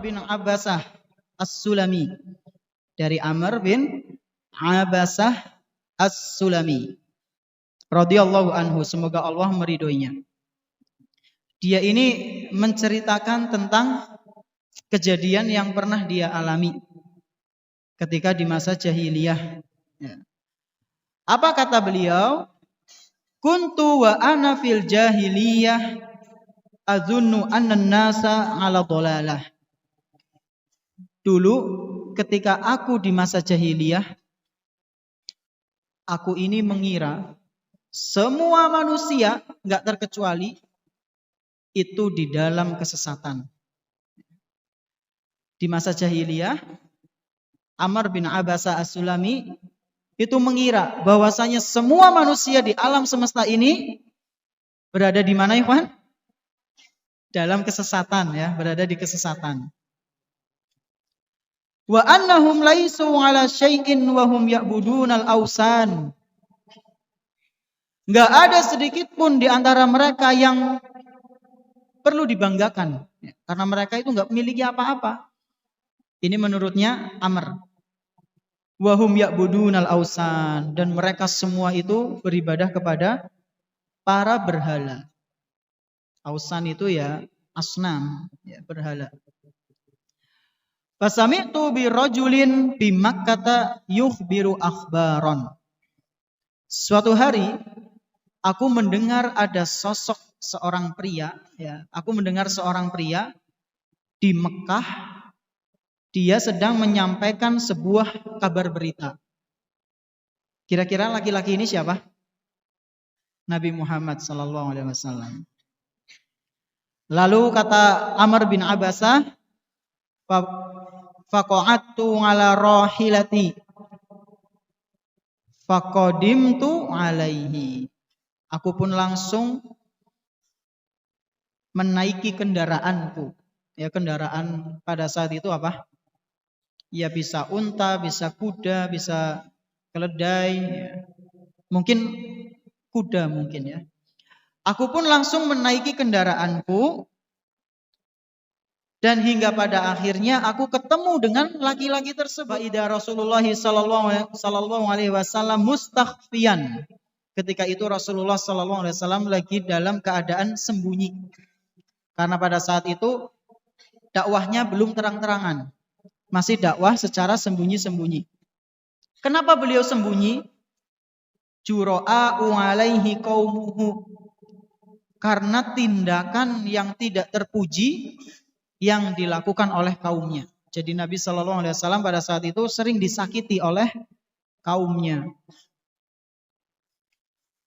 bin Abbasah As-Sulami. Dari Amr bin Abbasah As-Sulami radhiyallahu anhu, semoga Allah meridhoinya. Dia ini menceritakan tentang kejadian yang pernah dia alami ketika di masa jahiliyah. Apa kata beliau? Kuntu wa ana fil jahiliyah azunnu anna an-nasa 'ala dhalalah. Dulu ketika aku di masa jahiliyah, aku ini mengira semua manusia enggak terkecuali itu di dalam kesesatan. Di masa jahiliyah, Amr bin Abbasah As-Sulami itu mengira bahwasanya semua manusia di alam semesta ini berada di mana, ikhwan? Dalam kesesatan, ya, berada di kesesatan. Wa annahum laisu ala syai'in wa hum ya'budunal awsan. Enggak ada sedikit pun di antara mereka yang perlu dibanggakan, karena mereka itu enggak memiliki apa-apa. Ini menurutnya Amr. Wa hum ya'budunal awsan, dan mereka semua itu beribadah kepada para berhala. Awsan itu ya asnam, ya, berhala. Fasami'tu bi rajulin bi Makkah yukhbiru akhbaron. Suatu hari aku mendengar ada sosok seorang pria, ya. Aku mendengar seorang pria di Mekah, dia sedang menyampaikan sebuah kabar berita. Kira-kira laki-laki ini siapa? Nabi Muhammad sallallahu alaihi wasallam. Lalu kata Amr bin Abbasah, faqa'attu ala rahilati faqadimtu alaihi. Aku pun langsung menaiki kendaraanku. Ya, kendaraan pada saat itu apa? Ya, bisa unta, bisa kuda, bisa keledai, ya. Mungkin kuda mungkin, ya. Aku pun langsung menaiki kendaraanku, dan hingga pada akhirnya aku ketemu dengan laki-laki tersebut. Ida Rasulullah sallallahu alaihi wasallam mustakhfiyan. Ketika itu Rasulullah sallallahu alaihi wasallam lagi dalam keadaan sembunyi. Karena pada saat itu dakwahnya belum terang-terangan. Masih dakwah secara sembunyi-sembunyi. Kenapa beliau sembunyi? Jura'u alaihi qaumuhu. Karena tindakan yang tidak terpuji yang dilakukan oleh kaumnya. Jadi Nabi Shallallahu Alaihi Wasallam pada saat itu sering disakiti oleh kaumnya.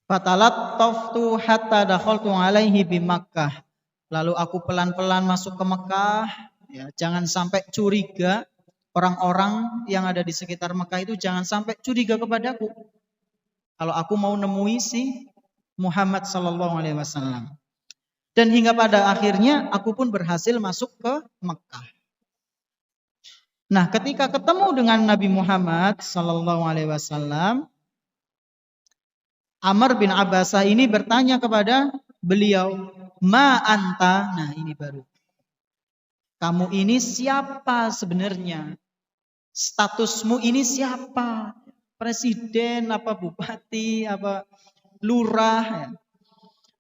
Fatalat taftu hatta dakhaltu alaihi bi Makkah. Lalu aku pelan-pelan masuk ke Mekah. Ya, jangan sampai curiga, orang-orang yang ada di sekitar Mekah itu jangan sampai curiga kepadaku. Kalau aku mau nemui si Muhammad Sallallahu Alaihi Wasallam. Dan hingga pada akhirnya aku pun berhasil masuk ke Mekah. Nah, ketika ketemu dengan Nabi Muhammad Sallallahu Alaihi Wasallam, Amr bin Abbasah ini bertanya kepada beliau, ma anta? Nah, ini baru. Kamu ini siapa sebenarnya? Statusmu ini siapa? Presiden, apa bupati, apa lurah? Ya.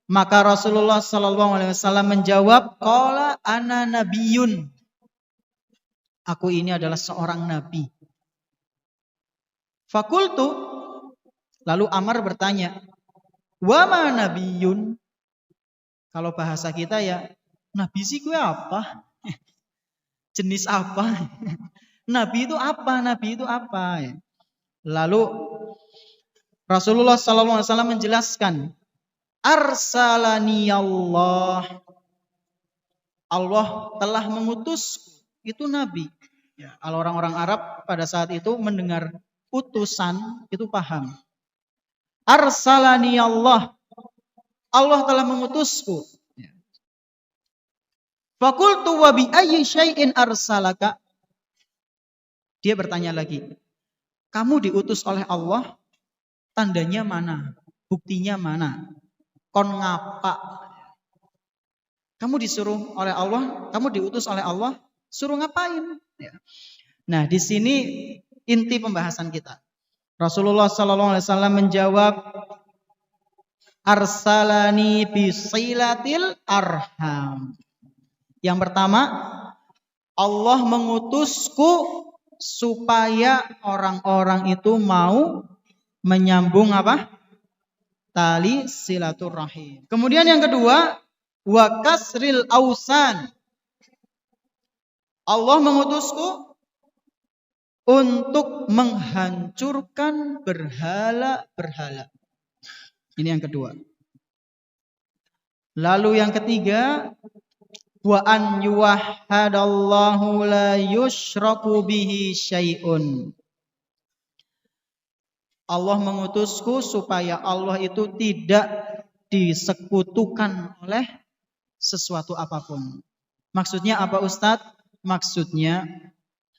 Maka Rasulullah sallallahu alaihi wasallam menjawab, qala ana nabiyyun. Aku ini adalah seorang nabi. Fakultu, lalu Amr bertanya, wa ma nabiyyun? Kalau bahasa kita ya, nabi sih gue apa? Jenis apa? Nabi itu apa? Nabi itu apa? Lalu Rasulullah sallallahu alaihi wasallam menjelaskan, arsalani Allah. Allah telah mengutus, itu nabi. Ya, kalau orang-orang Arab pada saat itu mendengar utusan itu paham. Arsalani Allah. Allah telah mengutusku. Ya. Fakultu wa bi ayyi syai'in arsalaka? Dia bertanya lagi. Kamu diutus oleh Allah, tandanya mana? Buktinya mana? Kon ngapa? Kamu disuruh oleh Allah, kamu diutus oleh Allah, Suruh ngapain? Ya. Nah, di sini inti pembahasan kita. Rasulullah SAW menjawab, arsalani bisilatil arham. Yang pertama, Allah mengutusku supaya orang-orang itu mau menyambung apa? Tali silaturahim. Kemudian yang kedua, wa kasril ausan. Allah mengutusku untuk menghancurkan berhala-berhala. Ini yang kedua. Lalu yang ketiga, wa an yuwahhadallahu la yusyraku bihi syai'un. Allah mengutusku supaya Allah itu tidak disekutukan oleh sesuatu apapun. Maksudnya apa Ustadz? Maksudnya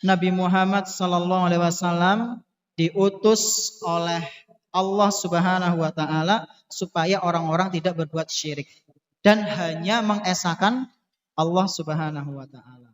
Nabi Muhammad SAW diutus oleh Allah Subhanahu wa taala supaya orang-orang tidak berbuat syirik dan hanya mengesahkan Allah Subhanahu wa taala.